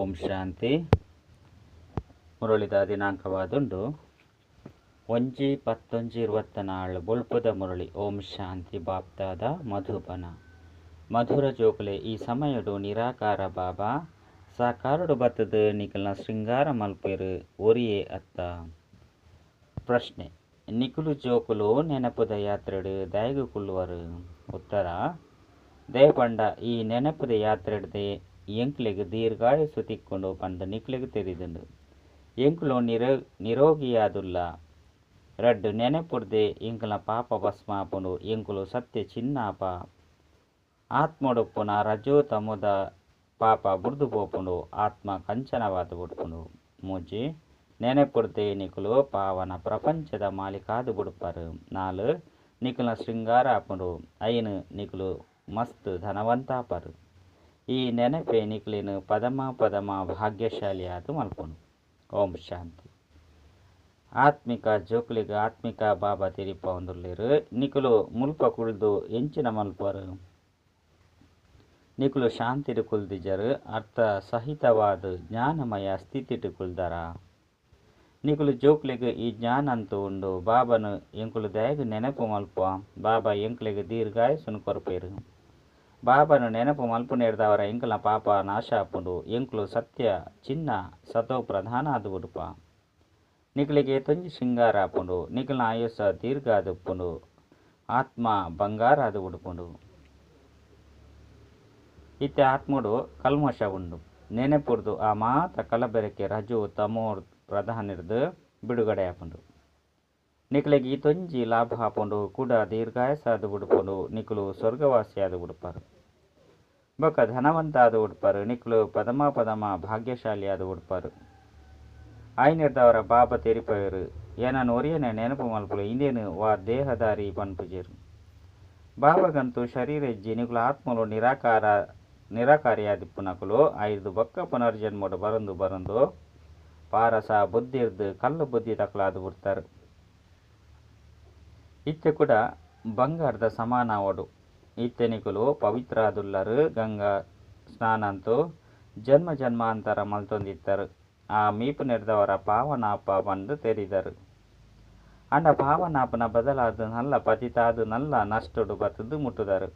ಓಂ ಶಾಂತಿ. ಮುರಳಿದ ದಿನಾಂಕವಾದುಂಡು 1-11-24 ಬುಲ್ಪದ ಮುರಳಿ. ಓಂ ಶಾಂತಿ. ಬಾಪ್ತಾದ ಮಧುಬನ ಮಧುರ ಜೋಕುಲೆ ಈ ಸಮಯಡು ನಿರಾಕಾರ ಬಾಬಾ ಸಾಕಾರಡು ಬತ್ತದ ನಿಖಲ್ನ ಶೃಂಗಾರ ಮಲ್ಪೇರು ಒರಿಯೇ ಅತ್ತ. ಪ್ರಶ್ನೆ: ನಿಖುಲು ಜೋಕುಲು ನೆನಪುದ ಯಾತ್ರೆಡು ದಯಗು ಕುಳ್ಳುವರು. ಉತ್ತರ: ದಯಪಂಡ ಈ ನೆನಪುದ ಯಾತ್ರೆಡ್ದೆ ಎಂಕ್ಲೆಗ್ ದೀರ್ಘಾಯಸ್ಸು ತಿಕ್ಕೊಂಡು ಪಂಡ ನಿಕ್ಲೆಗ್ ತೆರಿದುಂಡು. ಎಂಕ್ಲು ನಿರೋಗಿಯಾದುಲ್ಲ. ರಡ್ಡು ನೆನಪುಡ್ದೆ ಎಂಕ್ಲ ಪಾಪ ಭಸ್ಮಾಪುಂಡು. ಎಂಕುಲು ಸತ್ಯ ಚಿನ್ನಾಪ ಆತ್ಮೊಡುಪ್ಪುನ ರಜೋ ತಮುದ ಪಾಪ ಬುಡ್ದು ಪೋಪುಂಡು. ಆತ್ಮ ಕಂಚನವಾದ ಬುಡ್ಪುಂಡು. ಮೂಜಿ ನೆನಪುಡ್ದೆ ನಿಖುಲು ಪಾವನ ಪ್ರಪಂಚದ ಮಾಲಿಕಾದು ಬುಡ್ಪರು. ನಾಲು ನಿಖಲ್ನ ಶೃಂಗಾರ ಆಪುಂಡು. ಐನು ನಿಖುಲು ಮಸ್ತ್ ಧನವಂತಾಪರು. ಈ ನೆನಪೆ ನಿಖಲಿನ ಪದಮ ಭಾಗ್ಯಶಾಲಿಯಾದು ಮಲ್ಪುಂಡು. ಓಂ ಶಾಂತಿ. ಆತ್ಮಿಕ ಜೋಕುಲಿಗ ಆತ್ಮಿಕ ಬಾಬಾ ತಿರಿಪ ಒಂದುಲ್ಲೇರು. ನಿಖುಲು ಮುಲ್ಪ ಕುಳ್ದು ಎಂಚಿನ ಮಲ್ಪರು. ನಿಖುಲು ಶಾಂತಿಡು ಕುಲ್ದಿಜರು. ಅರ್ಥ ಸಹಿತವಾದ ಜ್ಞಾನಮಯ ಸ್ಥಿತಿಟು ಕುಲ್ದರ. ನಿಖುಲು ಜೋಕುಲಿಗ ಈ ಜ್ಞಾನ ಅಂತೂ ಉಂಡು. ಬಾಬನು ಎಂಕುಲು ದಯಗು ನೆನಪು ಮಲ್ಪ. ಬಾಬಾ ಎಂಕ್ಲೆಗ್ ದೀರ್ಘಾಯಸ್ಸುನು ಕೊರ್ಪೇರು. ಬಾಬನು ನೆನಪು ಮಲ್ಪುನೇರ್ದವರ ಎಂಕಲ್ನ ಪಾಪ ನಾಶ ಆಪುಂಡು. ಎಂಕುಲು ಸತ್ಯ ಚಿನ್ನ ಸತೋ ಪ್ರಧಾನ ಅದು ಉಡುಪ. ನಿಖಲಿಗೆ ತೊಂಜಿ ಶೃಂಗಾರ ಆಪುಂಡು. ನಿಖಲ್ನ ಆಯುಸ್ಸ ದೀರ್ಘ ಅದುಪ್ಪುಂಡು. ಆತ್ಮ ಬಂಗಾರ ಅದು ಉಡುಪುಂಡು. ಇತ್ತೆ ಆತ್ಮಡು ಕಲ್ಮಶ ಉಂಡು. ನೆನಪುಡ್ದು ಆ ಮಾತ ಕಲಬೆರಕೆ ರಜು ತಮೋ ಪ್ರಧಾನಿರ್ದು ಬಿಡುಗಡೆ ಆಪುಂಡು. ನಿಖಲಿಗೆ ಈ ತೊಂಜಿ ಲಾಭ ಆಪುಂಡು. ಕೂಡ ದೀರ್ಘಾಯಸ ಅದು ಉಡುಪುಂಡು. ನಿಖಲು ಸ್ವರ್ಗವಾಸಿ ಅದು ಉಡುಪರು. ಬೊಕ್ಕ ಧನವಂತ ಅದು ಉಡುಪರು. ನಿಖಲು ಪದಮ ಭಾಗ್ಯಶಾಲಿ ಅದು ಉಡುಪರು. ಆಯ್ನಿರ್ದವರ ಬಾಬಾ ತೆರಿಪವರು ಏನನ್ನು ಒರಿಯನೆ ನೆನಪು ಮಲ್ಪಲು ಇಂದೇನು ವಾ ದೇಹದಾರಿ ಪನ್ಪುಜೇರು. ಬಾಬಾಗಂತೂ ಶರೀರ ಇಜ್ಜಿ ನಿಖಲು ಆತ್ಮಲು ನಿರಾಕಾರಿಯಾದಿಪ್ಪು ನಕಲು ಐದು ಬೊಕ್ಕ ಪುನರ್ಜನ್ಮೋಡು ಬರಂದು ಪಾರಸ ಬುದ್ಧಿರ್ದು ಕಲ್ಲು ಬುದ್ಧಿ ತಕಲಾದು ಬಿಡ್ತಾರೆ. ಇತ್ತೆ ಕೂಡ ಬಂಗಾರದ ಸಮಾನವಡು. ಇತ್ತೆ ನಿಖಲು ಪವಿತ್ರ ಆದುಲ್ಲರು. ಗಂಗಾ ಸ್ನಾನ ಅಂತೂ ಜನ್ಮ ಜನ್ಮಾಂತರ ಮಲ್ತೊಂದಿತ್ತರು. ಆ ಮೀಪು ನೆರೆದವರ ಪಾವನಾಪ ಬಂದು ತೆರಿದರು. ಅಂಡ ಪಾವನಾಪನ ಬದಲಾದ ನಲ್ಲ ಪತಿತಾದು ನಲ್ಲ ನಷ್ಟುಡು ಬತ್ತದು ಮುಟ್ಟುದರು.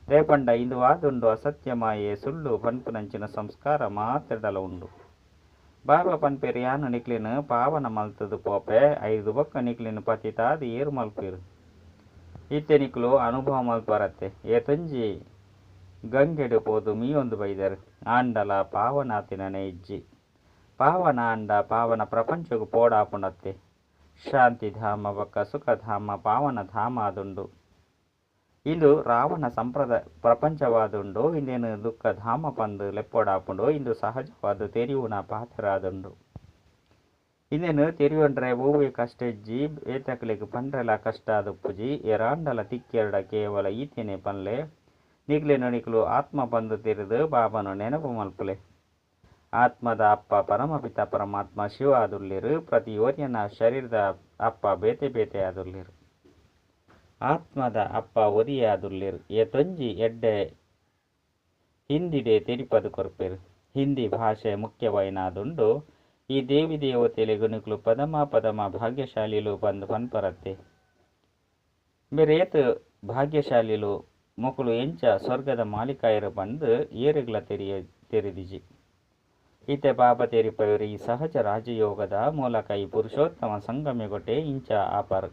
ರೇಪಂಡ ಇಂದು ವಾದುಂಡು ಅಸತ್ಯಮಾಯೆ ಸುಳ್ಳು ಪನ್ಪುನಂಚಿನ ಸಂಸ್ಕಾರ ಮಾತ್ರದಲ ಉಂಡು. ಬಾಬಾ ಪನ್ಪೇರು ಯಾನು ನಿಕ್ಲಿನ ಪಾವನ ಮಲ್ತದು ಪೋಪೆ ಐದು ಬೊಕ್ಕ ನಿಕ್ಲಿನ ಪತಿತಾದು ಏರು ಮಲ್ಪೇರು. ಇತ್ತೆ ನಿಕ್ಲು ಅನುಭವ ಮಲ್ಪರತ್ತೆ. ಏತೊಂಜಿ ಗಂಗೆಡು ಪೋದು ಮೀಯೊಂದು ಬೈದರು. ಆಂಡಲ ಪಾವನಾತಿನೇ ಇಜ್ಜಿ. ಪಾವನ ಅಂಡ ಪಾವನ ಪ್ರಪಂಚಗೂ ಪೋಡಾಪುಂಡತ್ತೆ. ಶಾಂತಿಧಾಮ ಬೊಕ್ಕ ಸುಖಧಾಮ ಪಾವನ ಧಾಮ ಆದುಂಡು. ಇಂದು ರಾವಣ ಪ್ರಪಂಚವಾದುಂಡು. ಇಂದೇನು ದುಃಖ ಧಾಮ ಪಂದು ಲೆಪ್ಪೋಡಾಪುಂಡು. ಇಂದು ಸಹಜವಾದ ತೆರಿವುನ ಪಾತ್ರ ಆದುಂಡು. ಇಂದೇನು ತೆರಿವಂಡ್ರೆ ಹೂವೆ ಕಷ್ಟ ಇಜ್ಜಿ ಏತಕ್ಲೆಗ್ ಪಂಡ್ರೆಲ ಕಷ್ಟ ಆದುಪ್ಪುಜಿ. ಎರಾಂಡಲ ತಿಕ್ಕೆರಡ ಕೇವಲ ಈತೇನೆ ಪನ್ಲೆ. ನಿಕ್ಲೆನು ನಿಕ್ಲು ಆತ್ಮ ಪಂದು ತೆರೆದು ಬಾಬನು ನೆನಪು ಮಲ್ಪುಲೆ. ಆತ್ಮದ ಅಪ್ಪ ಪರಮಪಿತ ಪರಮಾತ್ಮ ಶಿವ ಆದುಲ್ಲೇರು. ಪ್ರತಿ ಓರ್ಯನ ಶರೀರದ ಅಪ್ಪ ಬೇತೆ ಬೇತೆ ಆದುಲ್ಲೇರು. ಆತ್ಮದ ಅಪ್ಪ ಒರಿಯೇ ಆದುಲ್ಲೇರು. ಏತೊಂಜಿ ಎಡ್ಡೆ ಹಿಂದಿಡೆ ತೆರಿಪದು ಕೊರ್ಪೇರು. ಹಿಂದಿ ಭಾಷೆ ಮುಖ್ಯವೈನಾದುಂಡು. ಈ ದೇವಿ ದೇವತೆಲೆಗು ನಿಕ್ಲು ಪದಮ ಭಾಗ್ಯಶಾಲಿಲು ಬಂದು ಪನ್ಪರತ್ತೆ. ಬೇರೇತು ಭಾಗ್ಯಶಾಲಿಲು ಮೊಕಲು ಎಂಚ ಸ್ವರ್ಗದ ಮಾಲಿಕಾಯರು ಬಂದು ಏರುಗಳ ತೆರೆದಿಜಿ. ಇತ್ತೆ ಬಾಬಾ ತೆರಿಪವರು ಈ ಸಹಜ ರಾಜಯೋಗದ ಮೂಲಕ ಈ ಪುರುಷೋತ್ತಮ ಸಂಗಮಿಗೊಟ್ಟೆ ಇಂಚ ಆಪರು.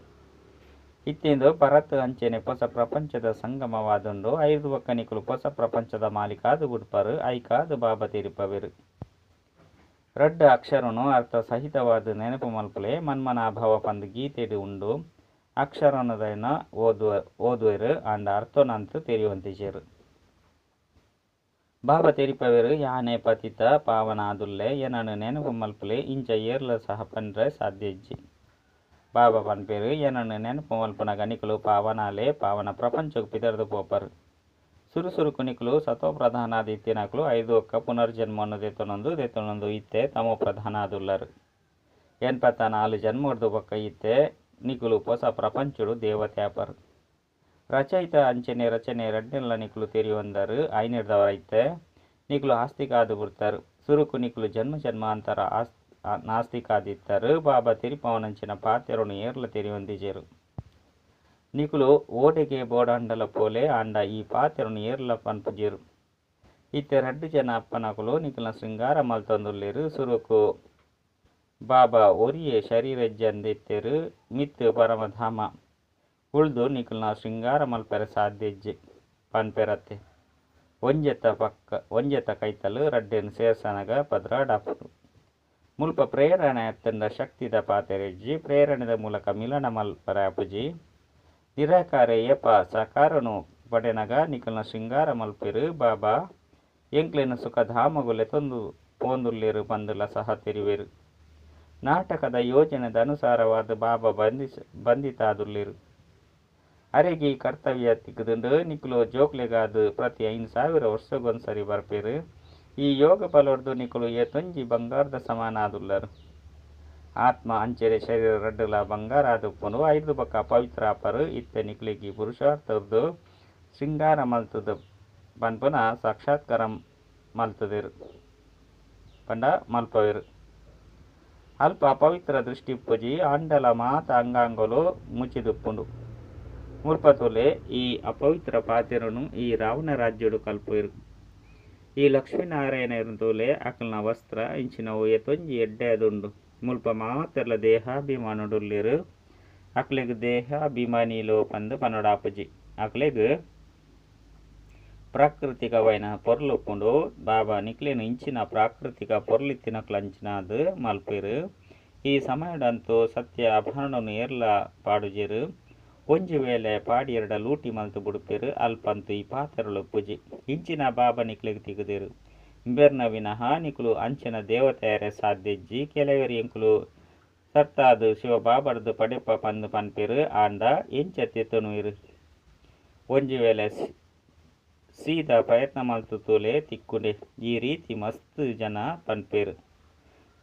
ಇತ್ತೆಂದು ಪರತ್ ಅಂಚೆನೆ ಹೊಸ ಪ್ರಪಂಚದ ಸಂಗಮವಾದುಂಡು. ಐದು ಬೊಕ್ಕ ನಿಖಲು ಹೊಸ ಪ್ರಪಂಚದ ಮಾಲಿಕಾದು ಗುಡ್ಪರು. ಐಕಾದು ಬಾಬಾ ತೆರಿಪವರು ರಡ್ಡು ಅಕ್ಷರನು ಅರ್ಥ ಸಹಿತವಾದ ನೆನಪು ಮಲ್ಪಲೆ. ಮನ್ಮನಾಭವ ಪಂದು ಗೀತೆಡು ಉಂಡು. ಅಕ್ಷರನದನ ಓದುವರು ಅಂಡ ಅರ್ಥನಂತೂ ತೆರೆಯುವಂತಿಜರು. ಬಾಬಾ ತೆರಿಪವರು ಯಾನೆ ಪತಿತ ಪಾವನ ಆದುಲ್ಲೆ ಏನನ್ನು ನೆನಪು ಮಲ್ಪಲೆ ಇಂಚ ಏರ್ಲ ಸಹ ಪಂಡ್ರೆ ಸಾಧ್ಯ ಇಜ್ಜಿ. ಬಾಬಾ ಪನ್ಪೇರು ಏನನ್ನು ನೆನಪು ಮಲ್ಪುನಗ ನಿಖಲು ಪಾವನಾಲೆ ಪಾವನ ಪ್ರಪಂಚಕ್ಕೆ ಪಿದರ್ದು ಪೋಪರು. ಸುರುಸುರುಕು ನಿಖಲು ಸತೋ ಪ್ರಧಾನ ಆದ ಇತ್ತಿನಕಲು ಐದು ಒಕ್ಕ ಪುನರ್ಜನ್ಮವನ್ನು ದೆತ್ತೊನೊಂದು ಇತ್ತೆ ತಮೋ ಪ್ರಧಾನ ಆದುಲ್ಲರು. 84 ಜನ್ಮಡ್ದು ಬೊಕ್ಕ ಇತ್ತೆ ನಿಖಲು ಹೊಸ ಪ್ರಪಂಚಡು ದೇವತೆ ಆಪರು. ರಚಯಿತ ಅಂಚನೆ ರಚನೆ ರಡ್ಡೆಲ್ಲ ನಿಖಲು ತೆರಿಯೊಂದರು. ಐನಿರ್ದವರ ಇತ್ತೆ ನಿಕ್ಲು ಆಸ್ತಿಕಾದು ಬಿಡ್ತಾರು ಸುರುಕು ನಿಕ್ಲು ಜನ್ಮ ಜನ್ಮಾಂತರ ನಾಸ್ತಿಕಾದಿತ್ತರು ಬಾಬಾ ತಿರಿಪವನಂಚಿನ ಪಾತೆರನು ಏರ್ಲ ತೆರಿಯೊಂದಿಜೇರು ನಿಕ್ಲು ಓಡೆಗೆ ಬೋಡಾಂಡಲ ಪೋಲೆ ಆಂಡ ಈ ಪಾತೆರನು ಏರ್ಲ ಪನ್ಪುಜೇರು ಇತ್ತೆ 2 ಜನ ಅಪ್ಪನಕುಲು ನಿಕ್ಲ ಶೃಂಗಾರ ಮಲ್ತೊಂದುಲ್ಲೇರು ಸುರುಕು ಬಾಬಾ ಒರಿಯೇ ಶರೀರಜ್ಜಂದೆತ್ತೆರು ಮಿತ್ ಪರಮಧಾಮ ಉಳ್ದು ನಿಕ್ಲನ ಶೃಂಗಾರ ಮಲ್ಪೆರ ಸಾಧ್ಯಜ್ಜೆ ಪನ್ಪೆರತ್ತೆ ಒಂಜೆತ್ತ ಕೈತಲು ರಡ್ಡೆನು ಸೇರ್ಸನಗ ಪದ್ರಾಡಾಪುಡು ಮುಲ್ಪ ಪ್ರೇರಣೆ ಎತ್ತಂಡ ಶಕ್ತಿದ ಪಾತೆರೆಜ್ಜಿ ಪ್ರೇರಣೆದ ಮೂಲಕ ಮಿಲನ ಮಲ್ಪರಾಪುಜಿ ನಿರಾಕಾರ ಏಪ ಸಕಾರನು ಪಡೆನಗ ನಿಕಲ್ನ ಶೃಂಗಾರ ಮಲ್ಪೆರು ಬಾಬಾ ಎಂಕ್ಲೆನ ಸುಖಧಾಮಗುಲೆ ತೊಂದು ಪೋಂದುಲ್ಲೇರು ಪಂದುಲ ಸಹ ತೆರಿವೆರು ನಾಟಕದ ಯೋಜನೆದ ಅನುಸಾರವಾದ ಬಾಬಾ ಬಂಧಿತಾದುಲ್ಲೇರು ಅರೆಗೆ ಕರ್ತವ್ಯ ತಿಕ್ಕದುಂಡು ನಿಕ್ಲು ಜೋಕ್ಲೆಗಾದು ಪ್ರತಿ 5,000 ವರ್ಷಗೊಂದ್ಸರಿ ಬರ್ಪೇರು ಈ ಯೋಗ ಬಲೊರ್ದು ನಿಕ್ಲು ಏತೊಂಜಿ ಬಂಗಾರದ ಸಮಾನ ಆದುಲ್ಲರು ಆತ್ಮ ಅಂಚೆರೆ ಶರೀರ ರಡ್ಡುಲ ಬಂಗಾರ ಆದುಪ್ಪುನು 5 ಬಕ್ಕ ಪವಿತ್ರ ಆಪರು ಇತ್ತೆ ನಿಕ್ಲಿಗೆ ಪುರುಷಾರ್ಥದ್ದು ಶೃಂಗಾರ ಮಲ್ತದ ಪನ್ಪುನ ಸಾಕ್ಷಾತ್ಕಾರ ಮಲ್ತದೇರು ಪಂಡ ಮಲ್ಪವೇರು ಅಲ್ಪ ಪವಿತ್ರ ದೃಷ್ಟಿ ಪೂಜಿ ಆಂಡಲ ಮಾತ ಅಂಗಾಂಗಲು ಮುಚ್ಚಿದುಪ್ಪುಂಡು ಮುಲ್ಪತೊಲೆ ಈ ಅಪವಿತ್ರ ಪಾತೆರನು ಈ ರಾವಣ ರಾಜ್ಯಡು ಕಲ್ಪುವೆರು ಈ ಲಕ್ಷ್ಮೀನಾರಾಯಣ ಇರುತ್ತೋಲೆ ಅಕಲ್ನ ವಸ್ತ್ರ ಇಂಚಿನವು ಎತ್ತೊಂಜಿ ಎಡ್ಡೆ ಅದುಂಡು ಮುಲ್ಪ ಮಾತೆರ್ಲ ದೇಹಾಭಿಮಾನುಡುಲ್ಲೇರು ಅಕ್ಲೆಗ್ ದೇಹಾಭಿಮಾನಿಲೋ ಪಂದು ಪನೊಡಾಪುಜಿ ಅಕ್ಲೆಗ್ ಪ್ರಾಕೃತಿಕವೈನ ಪೊರ್ಲುಪ್ಪುಂಡು ಬಾಬಾ ನಿಕ್ಲೇನು ಇಂಚಿನ ಪ್ರಾಕೃತಿಕ ಪೊರ್ಲಿತ್ತಿನಕ್ಲಂಚಿನಾದು ಮಲ್ಪೇರು ಈ ಸಮಯದಂತೂ ಸತ್ಯ ಅಭರಣನು ಏರ್ಲ ಪಾಡುಜೇರು ಒಂಜಿ ವೇಳೆ ಪಾಡಿ 2 ಲೂಟಿ ಮಲ್ತು ಬುಡುಪೇರು ಅಲ್ಪಂತು ಈ ಪಾತೆರಳು ಪೂಜಿ ಇಂಚಿನ ಬಾಬಾ ನಿಕ್ಲೆಗ್ ತಿಗುದೇರು ಇಂಬೆರ್ನ ವಿನಃ ನಿಕ್ಲು ಅಂಚಿನ ದೇವತೆಯರೇ ಸಾಧ್ಯಜ್ಜಿ ಕೆಲವರಿ ಎಂಕುಲು ಸತ್ತಾದು ಶಿವ ಬಾಬರ್ದು ಪಡೆಪ ಪಂದು ಪನ್ಪೇರು ಆಂಡ ಎಂಚೆತ್ತುನುಯಿರು ಒಂಜಿ ವೇಳೆ ಸೀದಾ ಪ್ರಯತ್ನ ಮಲ್ತು ತೂಲೆ ತಿಕ್ಕುಂಡೆ ಈ ರೀತಿ ಮಸ್ತ್ ಜನ ಪನ್ಪೇರು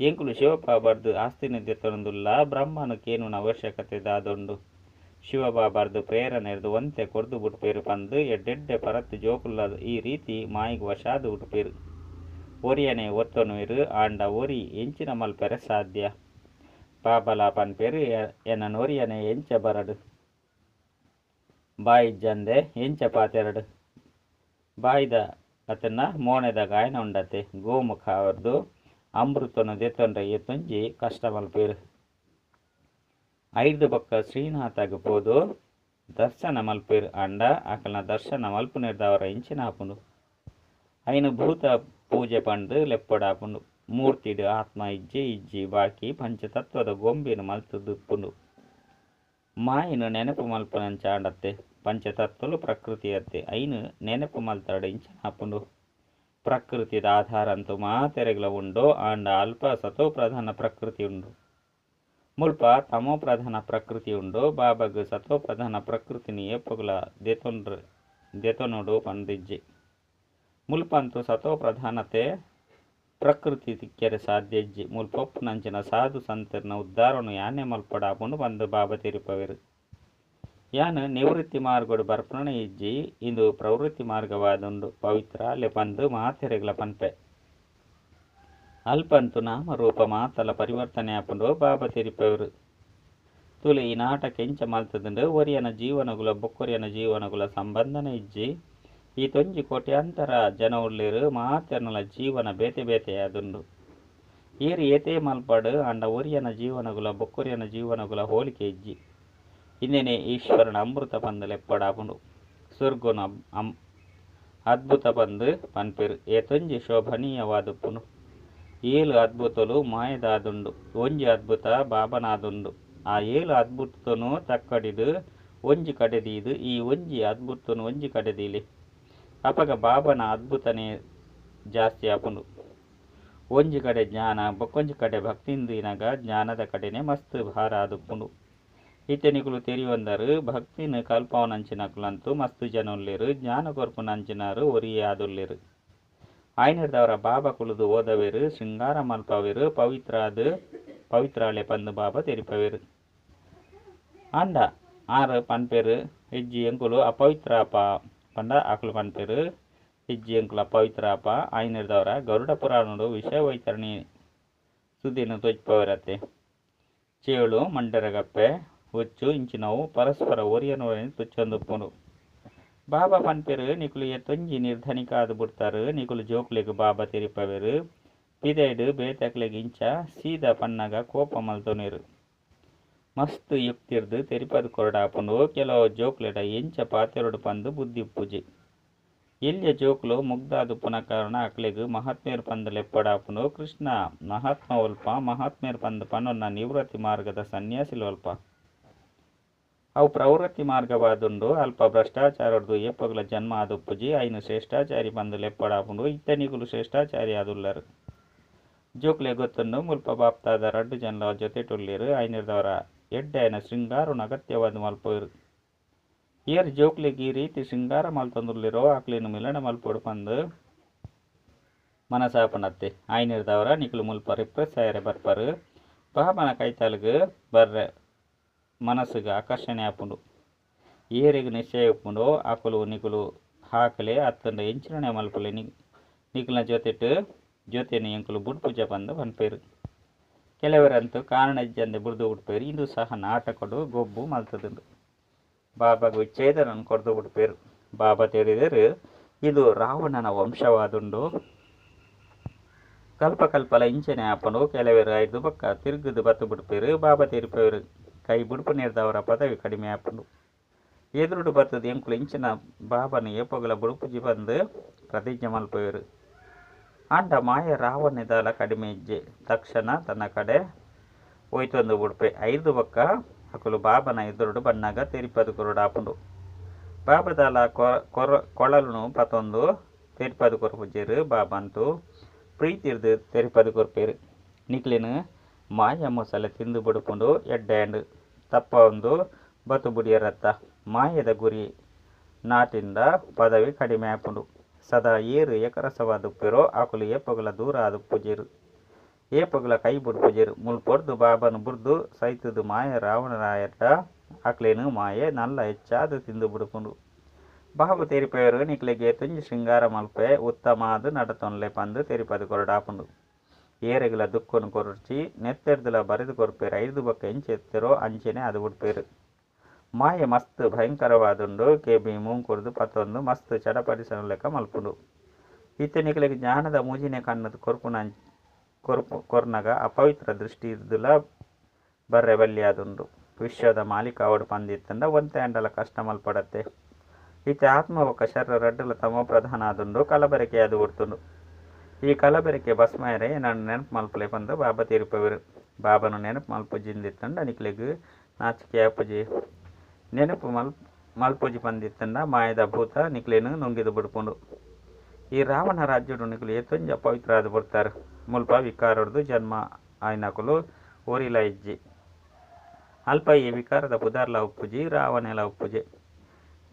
ಎಂಕುಲು ಶಿವ ಬಾಬರ್ದು ಆಸ್ತಿನ ದೆತ್ತೊಂದುಲ್ಲ ಬ್ರಹ್ಮನು ಕೇನುನ ಅವಶ್ಯಕತೆ ದಾದೊಂಡು ಶಿವಬಾಬಾರ್ದು ಪ್ರೇರಣೆರ್ದು ಒಂತೆ ಕೊರ್ದು ಬುಟ್ಪೇರು ಪಂದು ಎಡ್ಡೆಡ್ಡೆ ಪರತ್ತು ಜೋಕುಲ್ಲ ಈ ರೀತಿ ಮಾಯಿಗೆ ವಶಾದು ಉಟ್ಪೇರು ಒರಿಯನೆ ಒತ್ತೊನುಯಿರು ಆಂಡ ಒರಿ ಎಂಚಿನ ಮಲ್ಪೆರೆ ಸಾಧ್ಯ ಬಾಬಲ ಪನ್ಪೇರು ಎನ್ನ ಒರಿಯನೆ ಎಂಚ ಬರಡು ಬಾಯಿಜ್ಜಂದೆ ಎಂಚ ಪಾತೆರಡು ಬಾಯ್ದ ಅತನ್ನ ಮೋಣೆದ ಗಾಯನ ಉಂಡತೆ ಗೋಮುಖ ಅವರ್ದು ಅಮೃತನು ದೆತ್ತೊಂಡ್ರೆ ಎತ್ತೊಂಜಿ ಕಷ್ಟ ಮಲ್ಪೇರು 5 ಬಕ್ಕ ಶ್ರೀನಾಥಗ ಪೋದು ದರ್ಶನ ಮಲ್ಪೇರು ಅಂಡ ಅಕಲ್ನ ದರ್ಶನ ಮಲ್ಪು ನಿರ್ದವರ ಇಂಚಿನ ಹಾಪುಂಡು ಐನು ಭೂತ ಪೂಜೆ ಪಂಡು ಲೆಪ್ಪಡಾಪುಂಡು ಮೂರ್ತಿಡು ಆತ್ಮ ಇಜ್ಜಿ ಬಾಕಿ ಪಂಚತತ್ವದ ಗೊಂಬೆನು ಮಲ್ತುದುಪ್ಪುಂಡು ಮಾಯಿನು ನೆನಪು ಮಲ್ಪನಂಚ ಆಂಡತ್ತೆ ಪಂಚತತ್ವಲು ಪ್ರಕೃತಿಯತ್ತೆ ಐನು ನೆನಪು ಮಲ್ತಾಡು ಇಂಚಿನ ಹಾಪುಂಡು ಪ್ರಕೃತಿದ ಆಧಾರ ಅಂತೂ ಮಾತೆರೆಗಳ ಉಂಡು ಆಂಡ ಅಲ್ಪ ಸತೋ ಪ್ರಧಾನ ಪ್ರಕೃತಿ ಉಂಡು ಮುಲ್ಪ ತಮೋ ಪ್ರಧಾನ ಪ್ರಕೃತಿ ಉಂಡು ಬಾಬಾಗ ಸತೋ ಪ್ರಧಾನ ಪ್ರಕೃತಿನಿ ಏಪುಗಳ ದೆತೊನೋಡು ಪಂದಿಜ್ಜಿ ಮುಲ್ಪಂತು ಸತೋ ಪ್ರಧಾನತೆ ಪ್ರಕೃತಿ ತಿಕ್ಕೆರೆ ಸಾಧ್ಯಜ್ಜಿ ಮುಲ್ಪೊಪ್ಪು ನಂಚಿನ ಸಾಧು ಸಂತರ್ನ ಉದ್ಧಾರನು ಯಾನೆ ಮಲ್ಪಡಾಪುಂಡು ಬಂದು ಬಾಬಾ ತಿರುಪವೆರು ಯಾನು ನಿವೃತ್ತಿ ಮಾರ್ಗಡು ಬರ್ಪಣೆ ಇಜ್ಜಿ ಇಂದು ಪ್ರವೃತ್ತಿ ಮಾರ್ಗವಾದುಂಡು ಪವಿತ್ರ ಅಲೆ ಪಂದು ಮಾತೆರೆಗಳ ಪನ್ಪೆ ಅಲ್ಪಂತು ನಾಮರೂಪ ಮಾತಲ ಪರಿವರ್ತನೆ ಆಪುಂಡು ಬಾಬಾ ತಿರುಪವೆರು ತುಲೆ ಈ ನಾಟಕ ಎಂಚ ಮಲ್ತದುಂಡು ಒರಿಯನ ಜೀವನಗುಲ ಬೊಕ್ಕೊರಿಯನ ಜೀವನಗುಲ ಸಂಬಂಧನ ಇಜ್ಜಿ ಈ ತೊಂಜಿ ಕೋಟ್ಯಾಂತರ ಜನ ಉಳ್ಳೇರು ಮಾತೆರ್ನಲ ಜೀವನ ಬೇತೆ ಬೇತೆಯಾದುಂಡು ಏರಿ ಏತೆ ಮಲ್ಪಡು ಅಂಡ ಒರಿಯನ ಜೀವನಗುಲ ಬೊಕ್ಕೊರಿಯನ ಜೀವನಗುಲ ಹೋಲಿಕೆ ಇಜ್ಜಿ ಇಂದೆನೆ ಈಶ್ವರನ ಅಮೃತ ಪಂದು ಲೆಪ್ಪಡಾಪುಂಡು ಸುರ್ಗುನ ಅದ್ಭುತ ಪಂದು ಪನ್ಪೇರು ಏತೊಂಜಿ ಶೋಭನೀಯವಾದುಪ್ಪುನು 7 ಅದ್ಭುತಲು ಮಾಯದಾದುಂಡು ಒಂಜಿ ಅದ್ಭುತ ಬಾಬನಾದುಂಡು ಆ 7 ಅದ್ಭುತನು ತಕ್ಕಡಿದು ಒಂಜಿ ಕಡೆದೀದು ಈ ಒಂಜಿ ಅದ್ಭುತನು ಒಂಜಿ ಕಡೆದೀಲಿ ಅಪಗ ಬಾಬನ ಅದ್ಭುತನೇ ಜಾಸ್ತಿ ಆಪುಂಡು ಒಂಜಿ ಕಡೆ ಜ್ಞಾನ ಬೊಕ್ಕೊಂಜಿ ಕಡೆ ಭಕ್ತಿಂದಿನಗ ಜ್ಞಾನದ ಕಡೆನೆ ಮಸ್ತ್ ಭಾರ ಆದುಪ್ಪುಂಡು ಇತ್ತೆನಿಕುಲು ತೆರಿಯೊಂದರು ಭಕ್ತಿನ ಕಲ್ಪವನಂಚಿನಕುಲಂತೂ ಮಸ್ತ್ ಜನ ಉಳ್ಳೇರು ಜ್ಞಾನ ಕೊರ್ಪುನಂಚಿನಾರು ಒರಿಯೇ ಆದುಲ್ಲೇರು ಆಯ್ನಿರ್ದವರ ಬಾಬಾ ಕುಳಿದು ಓದವೇರು ಶೃಂಗಾರ ಮಲ್ಪವೇರು ಪವಿತ್ರಾಳೆ ಪಂದು ಬಾಬಾ ತೆರಿಪವೇರು ಅಂಡ ಆರು ಪನ್ಪೇರು ಹೆಜ್ಜಿ ಎಂಕುಲು ಅಪವಿತ್ರ ಪಂಡ ಆಕುಲು ಪನ್ಪೇರು ಇಜ್ಜಿ ಎಂಕ್ಲ ಪವಿತ್ರಾಪ ಆಯ್ನಿರ್ದವರ ಗರುಡ ಪುರಾಣಡು ವಿಷಯ ವೈತರಣಿ ಸುದ್ದಿನ ತೋಚ್ಪವರತ್ತೆ ಚೇಳು ಮಂಡರಗಪ್ಪೆ ಹುಚ್ಚು ಇಂಚಿನವು ಪರಸ್ಪರ ಒರಿಯನೊರని ತುಚ್ಚೊಂದುಪ್ಪುಂಡು ಬಾಬಾ ಪನ್ಪೆರು ನಿಕುಲು ಎತ್ತೊಂಜಿ ನಿರ್ಧನಿಕಾದು ಬಿಡ್ತಾರು ನಿಕುಲು ಜೋಕ್ಲೆಗ್ ಬಾಬಾ ತೆರಿಪವೆರು ಪಿದೈಡು ಬೇತಕ್ಲೆಗ್ ಇಂಚ ಸೀದಾ ಪನ್ನಗ ಕೋಪ ಮಲ್ತೊನೆರು ಮಸ್ತ್ ಯುಕ್ತಿರ್ದು ತೆರಿಪದು ಕೊರಡಾಪುಂಡು ಕೆಲವು ಜೋಕ್ಲೆಡ ಎಂಚ ಪಾತೆರಡು ಪಂದು ಬುದ್ಧಿ ಪೂಜೆ ಎಲ್ಲಿಯ ಜೋಕ್ಲು ಮುಗ್ದಾದು ಪುನಃ ಕಾರಣ ಅಕ್ಲೆಗ್ ಮಹಾತ್ಮೇರ್ ಪಂದ ಲೆಪ್ಪಡಾಪುಂಡು ಕೃಷ್ಣ ಮಹಾತ್ಮ ಒಲ್ಪ ಮಹಾತ್ಮೇರ್ ಪಂದ ಪನೊನ್ನ ನಿವೃತ್ತಿ ಮಾರ್ಗದ ಸನ್ಯಾಸಿಲೊಲ್ಪ ಅವು ಪ್ರವೃತ್ತಿ ಮಾರ್ಗವಾದುಂಡು ಅಲ್ಪ ಭ್ರಷ್ಟಾಚಾರದ್ದು ಎಪ್ಪಗಲ ಜನ್ಮ ಆದುಪ್ಪುಜಿ ಐನು ಶ್ರೇಷ್ಠಾಚಾರಿ ಬಂದು ಲೆಪ್ಪಡಾಪುಂಡು ಇತ್ತನಿಗುಲು ಶ್ರೇಷ್ಠಾಚಾರಿ ಆದುಲ್ಲರು ಜೋಕ್ಲೆ ಗೊತ್ತುಂಡು ಮುಲ್ಪ ಬಾಪ್ತಾದ ರಡ್ಡು ಜನರ ಜೊತೆ ಟುಲ್ಲಿರು ಐನಿರ್ದವರ ಎಡ್ಡೈನ ಶೃಂಗಾರನ ಅಗತ್ಯವಾದ ಮಲ್ಪೋರು ಏರ್ ಜೋಕ್ಲೆಗ್ ಈ ರೀತಿ ಶೃಂಗಾರ ಮಲ್ತೊಂದುಲ್ಲಿರೋ ಆಕ್ಲೇನು ಮಿಲನ ಮಲ್ಪೊಡು ಪಂದು ಮನಸಾಪನತ್ತೆ ಐನಿರ್ದವರ ನಿಕುಲು ಮುಲ್ಪ ರಿಪ್ರೆಸ್ ಆಯರೆ ಬರ್ಪರು ಬಾಬನ ಕೈತಾಲ್ಗ್ ಬರ್ರೆ ಮನಸ್ಸಿಗೆ ಆಕರ್ಷಣೆ ಆಪುಂಡು ಏರಿಗೆ ನಿಶ್ಚಯ ಉಪ್ಪುಂಡು ಆಕುಲು ನಿಕುಲು ಹಾಕಲೆ ಅತ್ತಂಡ ಎಂಚಿನ ಮಲ್ಪಲೆ ನಿಕುಲ್ನ ಜೊತೆನೆ ಎಂಕುಲು ಬುಡ್ ಪೂಜೆ ಬಂದು ಪನ್ಪೇರು ಕೆಲವರಂತೂ ಕಾರಣ ಇಜ್ಜಂದೆ ಬುಡ್ದು ಬಿಡ್ಪೇರು ಇದು ಸಹ ನಾಟಕಡು ಗೊಬ್ಬು ಮಲ್ತದುಂಡು ಬಾಬಾಗ ವಿಚ್ಛೇದನ ಕೊಡ್ದು ಬಿಡ್ಪೇರು ಬಾಬಾ ತೆರಿದರು ಇದು ರಾವಣನ ವಂಶವಾದುಂಡು ಕಲ್ಪಕಲ್ಪಲ ಇಂಚನೆ ಆಪುಂಡು ಕೆಲವರು ಐದು ಪಕ್ಕ ತಿರುಗುದು ಬತ್ತು ಬಿಡ್ಪೇರು ಬಾಬಾ ತೆರಿಪೇರು ಕೈ ಬುಡುಪು ನೀರ್ದವರ ಪದವಿ ಕಡಿಮೆ ಆಪುಂಡು ಎದುರುಡು ಬರ್ತದ ಎಂಕುಲು ಇಂಚಿನ ಬಾಬನ ಏಪೊಗಲ ಬುಡುಪುಜಿ ಬಂದು ಪ್ರತಿಜ್ಞೆ ಮಲ್ಪೇರು ಅಂಡ ಮಾಯ ರಾವಣದಾಲ ಕಡಿಮೆ ಇಜ್ಜೆ ತಕ್ಷಣ ತನ್ನ ಕಡೆ ಹೋಯ್ತೊಂದು ಬಿಡ್ಪೆ ಐದು ಪಕ್ಕ ಅಕುಲು ಬಾಬನ ಎದುರುಡು ಬಣ್ಣಾಗ ತೆರಿಪದು ಕೊರಡಾಪುಂಡು ಬಾಬದಾಲ ಕೊಳಲು ಪತೊಂದು ತೆರಿಪದು ಕೊರಪುಜೇರು ಬಾಬಂತೂ ಪ್ರೀತಿರ್ದು ತೆರಿಪದು ಕೊರ್ಪೇರು ನಿಕ್ಲಿನ ಮಾಯ ಮೊಸಲೆ ತಿಂದು ಬಿಡುಪುಂಡು ಎಡ್ಡೆಂಡು ತಪ್ಪ ಒಂದು ಬತು ಬುಡಿಯರತ್ತ ಮಾಯದ ಗುರಿ ನಾಟಿಂದ ಪದವಿ ಕಡಿಮೆ ಆಪುಂಡು ಸದಾ ಏರು ಏಕರಸವಾದುಪ್ಪಿರೋ ಆಕುಲು ಏಪಗುಲ ದೂರ ಆದುಪ್ಪುಜೇರು ಏಪಗುಲ ಕೈ ಬುಡ್ಪುಜೇರು ಮುಲ್ಪೊರ್ದು ಬಾಬನು ಬುರ್ದು ಸೈತದು ಮಾಯ ರಾವಣರಾಯಟ ಆಕ್ಲೇನು ಮಾಯೆ ನಲ್ಲ ಹೆಚ್ಚಾದು ತಿಂದು ಬಿಡುಪುಂಡು ಬಾಬು ತೆರಿಪೇರು ನಿಕ್ಲೆಗೆ ತುಂಜಿ ಶೃಂಗಾರ ಮಲ್ಪೆ ಉತ್ತಮಾದು ನಡತೊನ್ಲೆ ಪಂದು ತೆರಿಪದು ಕೊರಡಾಪುಂಡು ಏರೆಗಳ ದುಕ್ಕನ್ನು ಕೊರಚಿ ನೆತ್ತೆರ್ದಲ ಬರೆದು ಕೊರ್ಪೇರು ಐದು ಬಕ್ಕ ಎಂಚೆತ್ತರೋ ಅಂಚೆನೆ ಅದು ಬಿಡ್ಪೇರು ಮಾಯೆ ಮಸ್ತ್ ಭಯಂಕರವಾದುಂಡು ಕೆಬಿ ಮೂಂಕುರ್ದು ಪತ್ತೊಂದು ಮಸ್ತ್ ಚಡಪಡಿಸಲು ಲೆಕ್ಕ ಮಲ್ಪುಂಡು ಇತ್ತನಿಗಳಿಗೆ ಜ್ಞಾನದ ಮೂಜಿನೆ ಕಣ್ಣದು ಕೊರ್ನಗ ಅಪವಿತ್ರ ದೃಷ್ಟಿ ಇರ್ದುಲ ಬರ್ರೆ ಬಲ್ಲಿಯಾದುಂಡು ವಿಶ್ವದ ಮಾಲೀಕ ಅವಡು ಪಂದಿತ್ತಂಡ ಒಂತೆ ಅಂಡಲ ಕಷ್ಟ ಮಲ್ಪಡತ್ತೆ ಈತ ಆತ್ಮ ಒಕ್ಕ ಶರ್ರ ರಡ್ಡಲ ತಮ ಪ್ರಧಾನ ಆದುಂಡು ಕಲಬೆರಕೆ ಅದು ಬಿಡ್ತುಂಡು ಈ ಕಲಬೆರಕೆ ಬಸ್ಮಾಯರೆ ನಾನು ನೆನಪು ಮಲ್ಪಲೆ ಬಂದು ಬಾಬಾ ತೀರ್ಪವರು ಬಾಬನು ನೆನಪು ಮಲ್ಪುಜಿಂದಿತ್ತಂಡ ನಿಕ್ಲೆಗ್ ನಾಚಿಕೆ ಅಪ್ಪಜಿ ನೆನಪು ಮಲ್ಪುಜಿ ಬಂದಿತ್ತಂಡ ಮಾಯದ ಭೂತ ನಿಕ್ಲೇನು ನುಂಗಿದು ಬಿಡ್ಕೊಂಡು ಈ ರಾವಣ ರಾಜ್ಯಡು ನಿಕ್ಲು ಎತ್ತೊಂಜ ಪವಿತ್ರ ಆದು ಬಿಡ್ತಾರೆ ಮುಲ್ಪ ವಿಕಾರದ್ದು ಜನ್ಮ ಆಯ್ನಕುಲು ಓರಿಲ ಇಜ್ಜಿ ಅಲ್ಪ ಈ ವಿಕಾರದ ಪುದಾರ್ಲ ಉಪ್ಪುಜಿ ರಾವಣೆಲ ಉಪ್ಪುಜಿ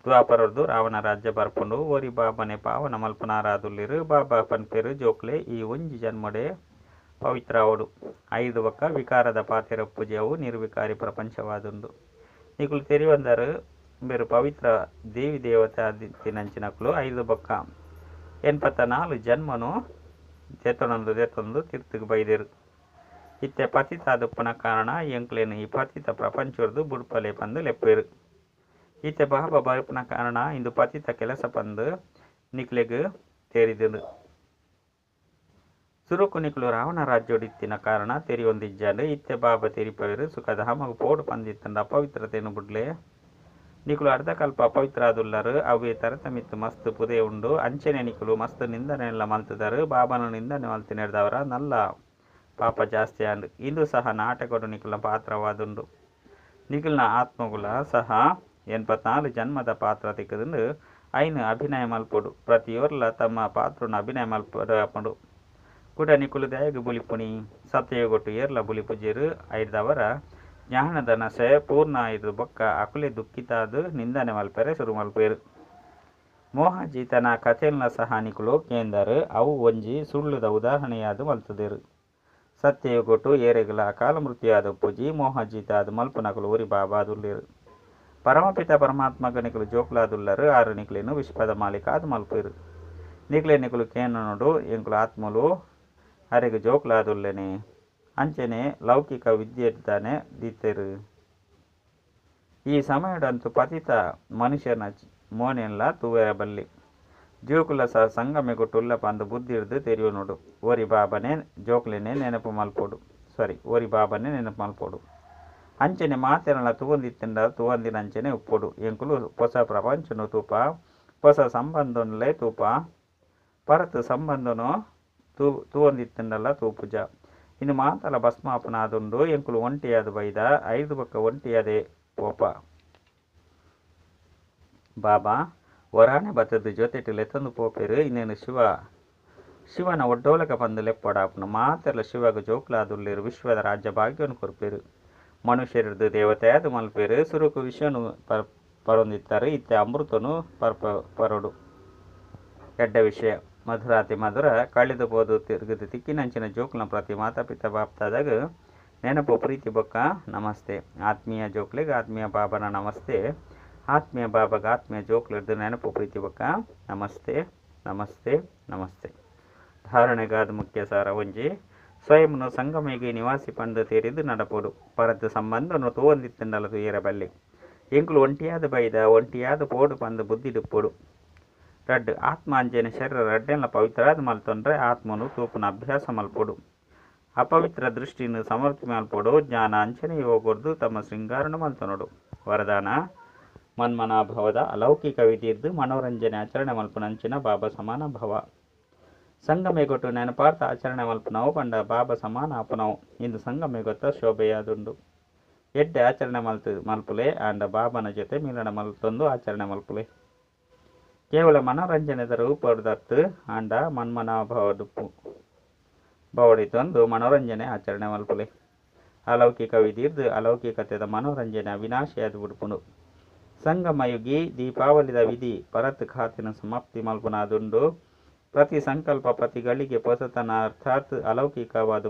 ದ್ವಾಪರದ್ದು ರಾವಣ ರಾಜ್ಯ ಬರ್ಪುಂಡು ಓರಿ ಬಾಬನೆ ಪಾವನ ಮಲ್ಪನಾರಾದುಲ್ಲಿರು ಬಾಬಾ ಪನ್ಪೇರು ಜೋಕ್ಲೆ ಈ ಒಂಜಿ ಜನ್ಮಡೆ ಪವಿತ್ರ ಅವಡು ಐದು ಬಕ್ಕ ವಿಕಾರದ ಪಾತೆರ ಪೂಜೆಯವು ನಿರ್ವಿಕಾರಿ ಪ್ರಪಂಚವಾದುಂಡು ನಿಕುಲು ತೆರಿವಂದರು ಬೇರು ಪವಿತ್ರ ದೇವಿ ದೇವತೆ ಆದಿತ್ತಿನಂಚಿನಕುಲು ಐದು ಬಕ್ಕ 84 ಜನ್ಮನು ದೆತ್ತೊಂದು ತೀರ್ಥಿಗೆ ಬೈದೇರು ಇತ್ತೆ ಪತಿತ ಆದುಪ್ಪನ ಕಾರಣ ಎಂಕ್ಲೇನು ಈ ಪತಿತ ಪ್ರಪಂಚದ್ದು ಬುಡ್ಪಲೆ ಪಂದು ಲೆಪ್ಪೇರು ಈತೆ ಬಾಬಾ ಬರುಪನ ಕಾರಣ ಇಂದು ಪತಿತ ಕೆಲಸ ಪಂದು ನಿಕ್ಲೆಗ್ ತೇರಿದರು ಸುರುಕು ನಿಕ್ಲು ರಾವಣ ರಾಜ್ಯೋಡಿತ್ತಿನ ಕಾರಣ ತೆರಿಯೊಂದಿಜ್ಜಾಂಡು ಇತ್ತೆ ಬಾಬಾ ತೆರಿಪವರು ಸುಖಧಾಮಗು ಪೋಡು ಪಂದಿತ್ತಂಡ ಅಪವಿತ್ರತೆಯನ್ನು ಬಿಡ್ಲೆ ನಿಕುಲು ಅರ್ಧಕಲ್ಪ ಅಪವಿತ್ರ ಆದುಲ್ಲರು ಅವೇ ತರತಮಿತ್ತು ಮಸ್ತ್ ಪುದೆ ಉಂಡು ಅಂಚೆನೆ ನಿಕುಲು ಮಸ್ತ್ ನಿಂದನೆಲ್ಲ ಮಲ್ತಿದರು ಬಾಬನ ನಿಂದನೆ ಮಲ್ತಿ ನಡೆದವರ ನಲ್ಲ ಪಾಪ ಜಾಸ್ತಿ ಅಂಡು ಇಂದು ಸಹ ನಾಟಕಡು ನಿಕುಲ ಪಾತ್ರವಾದುಂಡು ನಿಕುಲ್ನ ಆತ್ಮಗುಲ ಸಹ 84 ಜನ್ಮದ ಪಾತ್ರ ತಿಕ್ಕದುಂಡು ಐನು ಅಭಿನಯ ಮಲ್ಪೊಡು ಪ್ರತಿಯೊರ್ಲ ತಮ್ಮ ಪಾತ್ರನ ಅಭಿನಯ ಮಲ್ಪಡು ಕೂಡ ನಿಕುಲು ದಯಗು ಬುಲಿಪುಣಿ ಸತ್ಯಗೊಟ್ಟು ಏರ್ಲ ಬುಲಿಪುಜೇರು ಐದವರ ಜ್ಞಾನದ ನಶೆ ಪೂರ್ಣ ಐದು ಬೊಕ್ಕ ಅಕುಲೆ ದುಃಖಿತಾದು ನಿಂದನೆ ಮಲ್ಪೆರೆ ಶುರು ಮಲ್ಪೇರು ಮೋಹಜೀತನ ಕಥೆಲ್ನ ಸಹ ನಿಕುಲು ಕೇಂದರು ಅವು ಒಂಜಿ ಸುಳ್ಳುದ ಉದಾಹರಣೆಯಾದು ಮಲ್ತದೇರು ಸತ್ಯಗೊಟ್ಟು ಏರೆಗಳ ಅಕಾಲ ಮೃತ್ಯುಯಾದ ಪೂಜಿ ಮೋಹಜೀತ ಅದು ಮಲ್ಪನಕುಲು ಊರಿ ಬಾಬಾ ಅದುಲ್ಲೇರು ಪರಮಪಿತ ಪರಮಾತ್ಮಗ ನಿಕುಲು ಜೋಕ್ಲಾದುಲ್ಲರು ಆರು ನಿಕುಲೇನು ವಿಶ್ವದ ಮಾಲೀಕ ಅದು ಮಲ್ಪೇರು ನಿಕ್ಲೆನಿಕುಲು ಕೇನನುಡು ಎಂಕುಲು ಆತ್ಮಲು ಅರೆಗು ಜೋಕ್ಲಾದುಲ್ಲೆನೆ ಅಂಚನೆ ಲೌಕಿಕ ವಿದ್ಯೆದ್ದಾನೆ ದಿತ್ತೆರು. ಈ ಸಮಯದಂತೂ ಪತಿತ ಮನುಷ್ಯನ ಮೋನೆಲ್ಲ ತೂವೆರಬಲ್ಲಿ ಜೋಕುಲ ಸಂಗಮೆಗು ಟುಲ್ಲ ಪಂದು ಬುದ್ಧಿ ಹಿಡಿದು ತೆರೆಯುನುಡು. ಓರಿ ಬಾಬನೇ ಜೋಕ್ಲೆನೆ ನೆನಪು ಮಲ್ಪೊಡು ಅಂಚನೆ ಮಾತೆನಲ್ಲ ತೂವಂದಿತ್ತಿಂಡ ತೂವಂದಿನಂಚನೆ ಉಪ್ಪೊಡು ಎಂಕುಲು ಹೊಸ ಪ್ರಪಂಚನು ತೂಪ ಹೊಸ ಸಂಬಂಧನುಲೇ ತೂಪ ಪರತು ಸಂಬಂಧನು ತೂವಂದಿತ್ತಿಂಡಲ್ಲ ತೂಪುಜ. ಇನ್ನು ಮಾತಲ ಭಸ್ಮಾಪನಾದುಂಡು ಎಂಕುಲು ಒಂಟಿಯಾದ ಬೈದ 5 ಪಕ್ಕ ಒಂಟಿಯಾದೆ ಪೋಪ ಬಾಬಾ ಒರಾಣೆ ಬತ್ತದ ಜೊತೆಟು ಲೆತ್ತಂದು ಪೋಪೆರು ಇನ್ನೇನು ಶಿವನ ಒಡ್ಡೋಲಕ ಪಂದು ಲೆಪ್ಪಡಾಪುನ ಮಾತೆಲ್ಲ ಶಿವಗ ಜೋಕ್ಲಾದುಲ್ಲೇರು ವಿಶ್ವದ ರಾಜ್ಯ ಭಾಗ್ಯವನ್ನು ಕೊರ್ಪೇರು ಮನುಷ್ಯರದು ದೇವತೆಯಾದ ಮಲ್ಪೇರು ಸುರುಕು ವಿಶ್ವನು ಪರೊಂದಿತ್ತಾರೆ ಇತ್ತೆ ಅಮೃತನು ಪರೊಡು ಎಡ್ಡ ವಿಷಯ ಮಧುರಾತಿ ಮಧುರ ಕಳೆದು ಬೋದು ತಿರುಗದು ತಿಕ್ಕಿನಂಚಿನ ಜೋಕ್ಲ ಪ್ರತಿ ಮಾತಾಪಿತ ಬಾಪ್ತಾದಾಗ ನೆನಪು ಪ್ರೀತಿ ಬೊಕ್ಕ ನಮಸ್ತೆ. ಆತ್ಮೀಯ ಜೋಕ್ಲಿಗೆ ಆತ್ಮೀಯ ಬಾಬನ ನಮಸ್ತೆ. ಆತ್ಮೀಯ ಬಾಬಾಗ ಆತ್ಮೀಯ ಜೋಕ್ಲಿಡ್ದು ನೆನಪು ಪ್ರೀತಿ ಬೊಕ್ಕ ನಮಸ್ತೆ ನಮಸ್ತೆ ನಮಸ್ತೆ. ಧಾರಣೆಗಾದ ಮುಖ್ಯ ಸಾರ ಒಂಜಿ ಸ್ವಯಂನು ಸಂಗಮಿಗೆ ನಿವಾಸಿ ಪಂದು ತೇರಿದು ನಡಪೋಡು ಪರದ್ದು ಸಂಬಂಧನು ತೂವಂದಿತ್ತಿಂಡಲ ತುಯ್ಯರಬಲ್ಲಿ ಎಂಕುಲು ಒಂಟಿಯಾದ ಬೈದ ಒಂಟಿಯಾದ ಪೋಡು ಪಂದು ಬುದ್ಧಿಡುಪ್ಪೊಡು. ರಡ್ಡು ಆತ್ಮ ಅಂಜನೆ ಶರೀರ ರಡ್ಡೆಲ್ಲ ಪವಿತ್ರಾದ ಮಲ್ತೊಂಡ್ರೆ ಆತ್ಮನು ತೂಪುನ ಅಭ್ಯಾಸ ಮಲ್ಪೊಡು. ಅಪವಿತ್ರ ದೃಷ್ಟಿಯನ್ನು ಸಮರ್ಥಿ ಮಲ್ಪೊಡು ಜ್ಞಾನ ಅಂಚನೆ ಹೋಗೊರ್ದು ತಮ್ಮ ಶೃಂಗಾರನು ಮಲ್ತೊನೊಡು. ವರದಾನ ಮನ್ಮನಾಭವದ ಅಲೌಕಿಕ ವಿಧಿಯಿದ್ದು ಮನೋರಂಜನೆ ಆಚರಣೆ ಮಲ್ಪುನಂಚಿನ ಬಾಬಾ ಸಮಾನ ಭವ. ಸಂಗಮೆಗೊಟ್ಟು ನೆನಪಾರ್ಥ ಆಚರಣೆ ಮಲ್ಪುನವು ಪಂಡ ಬಾಬಾ ಸಮಾನ ಆಪುನವು ಇಂದು ಸಂಗಮೆಗೊತ್ತ ಶೋಭೆಯಾದುಂಡು. ಎಡ್ಡೆ ಆಚರಣೆ ಮಲ್ಪುಲೆ ಆಂಡ ಬಾಬನ ಜೊತೆ ಮಿಲನ ಮಲ್ತೊಂದು ಆಚರಣೆ ಮಲ್ಪುಲೆ ಕೇವಲ ಮನೋರಂಜನೆದ ರೂಪದತ್ತು ಆಂಡ ಮನ್ಮನಾಭವದುಪ್ಪು ಬವಡಿತೊಂದು ಮನೋರಂಜನೆ ಆಚರಣೆ ಮಲ್ಪುಲೆ. ಅಲೌಕಿಕ ವಿಧಿರ್ದು ಅಲೌಕಿಕತೆದ ಮನೋರಂಜನೆ ಅವಿನಾಶಿಯಾದ ಬಿಡ್ಪುಂಡು. ಸಂಗಮಯುಗಿ ದೀಪಾವಳಿದ ವಿಧಿ ಪರತ್ ಖಾತಿನ ಸಮಾಪ್ತಿ ಮಲ್ಪುನಾದುಂಡು. ಪ್ರತಿ ಸಂಕಲ್ಪ ಪ್ರತಿ ಗಳಿಗೆ ಹೊಸತನ ಅರ್ಥಾತ್ ಅಲೌಕಿಕವಾದ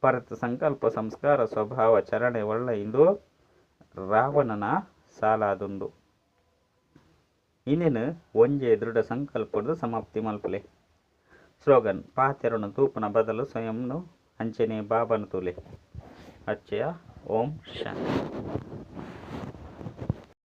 ಪರತ್ ಸಂಕಲ್ಪ ಸಂಸ್ಕಾರ ಸ್ವಭಾವ ಚರಣೆ ಒಳ್ಳ ಇಂದು ರಾವಣನ ಸಾಲಾದುಂಡು. ಇನ್ನೇನು ಒಂಜೆ ದೃಢ ಸಂಕಲ್ಪದ ಸಮಾಪ್ತಿ ಮಲ್ಪಲೆ. ಸ್ಲೋಗನ್ ಪಾತೆರನು ತೂಪನ ಬದಲು ಸ್ವಯಂನು ಅಂಚನೆ ಬಾಬನ ತೂಲೆ. ಅಚ್ಚಯ ಓಂ ಶಾಂತಿ.